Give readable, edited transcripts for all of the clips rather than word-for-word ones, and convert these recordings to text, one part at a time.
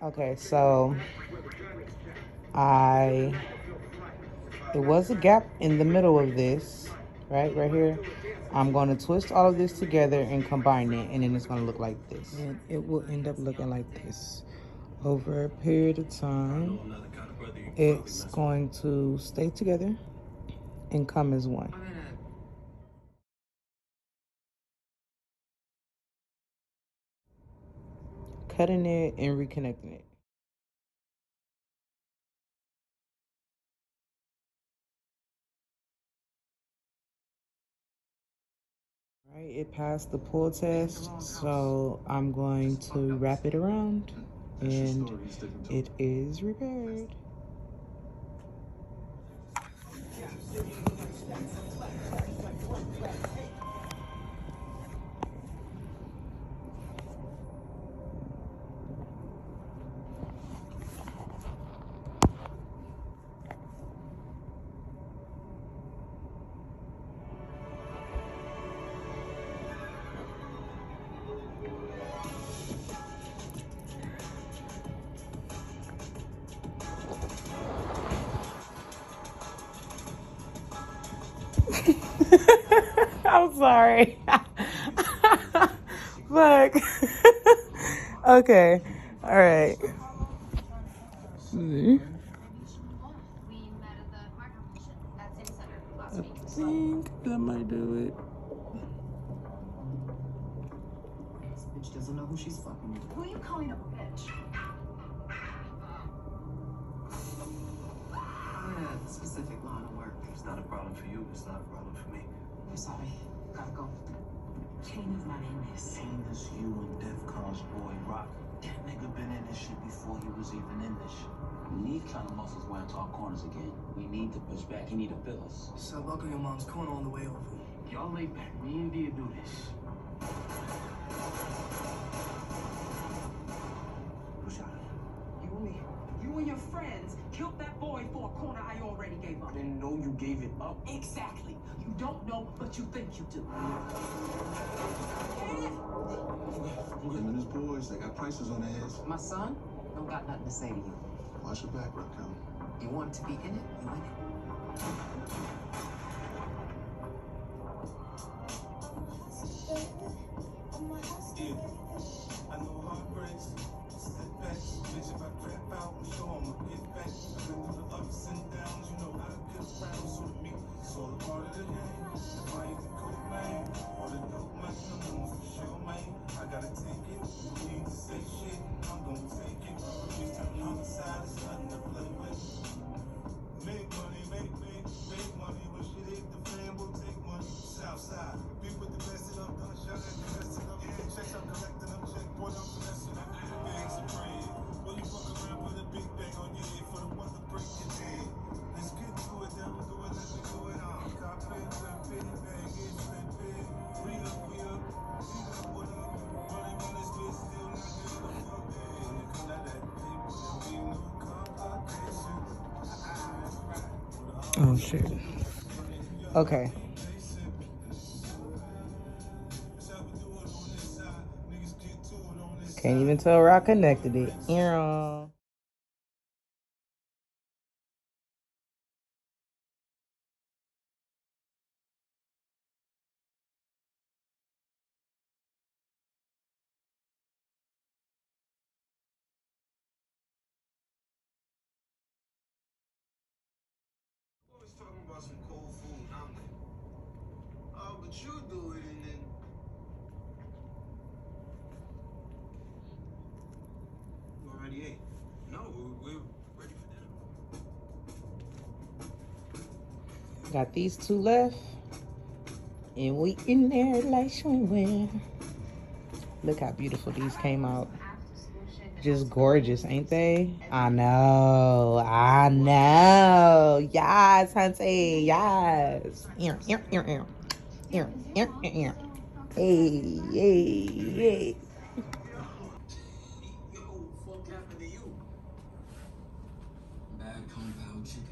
Okay, so I it was a gap in the middle of this, right here. I'm going to twist all of this together and combine it, and then it's going to look like this. And it will end up looking like this. Over a period of time, it's going to stay together and come as one. Cutting it and reconnecting it. Right, it passed the pull test, so I'm going to wrap it around, and it is repaired. I'm sorry. Fuck. Okay. All right. I think that might do it. This bitch doesn't know who she's fucking with. Who are you calling a bitch? I'm in a specific line of work. It's not a problem for you. It's not a problem for me. I'm sorry. Gotta go. Kane is not in this. Kane is you and Defcon's boy Rock. That nigga been in this shit before he was even in this shit. We need kind of muscles going to our corners again. We need to push back. He need to feel us. So buckle your mom's corner on the way over. Y'all lay back. Me and Dia do this. Who shot him? You and me. You and your friends killed that boy for a corner I already gave up. I didn't know you gave it up. Exactly. You don't know, but you think you do. Him and his boys, they got prices on their heads. My son don't got nothing to say to you. Watch your back, Raquel. You want to be in it, you in it. I know heartbreaks. Sit back, bitch. If I crap out, I'm sure I'ma get back. I've been through the ups and downs, you know I get around. So to me, it's all a part of the game. If I ain't the cool man, or the dope man, I'm going for sure, man. I gotta take it. You need to say shit, I'm gonna take it. Just turn on the side, it's nothing to play with. Make money, make money. Wish it ain't the fan, we'll take money. Southside, be with the best of them, done shot at the best of them. Yeah, checks, I'm collecting them, check, boy, I'm finessing them. Bags of bread. Will you fuck around with a big bag on your head for the one to break your head? Let's get to it, then we'll do it, let me do it on. Cop it, flip it, bag it, flip it. We up, we up, what up? Running on this bitch, still not getting the fuck there. When it come to that paper, there be no complications. Oh shit. Okay. Can't even tell where I connected it. Always talking about some cold food, omelet. Oh, but you do it and then. You already ate? No, we're ready for dinner. Got these two left, and we in there like swimwear. Look how beautiful these came out. Just gorgeous, ain't they? I know. Yes, Hunty, yes. Hey, hey. Yo, fuck happened to you? Bad compound chicken.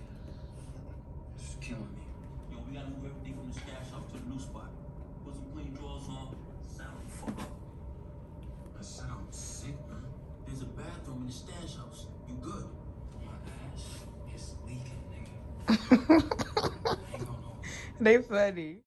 It's killing me. Yo, we gotta move everything from the stash off to the new spot. Put some clean drawers on. Sound fuck up. That sounds sick, man. There's a bathroom in the stash They funny.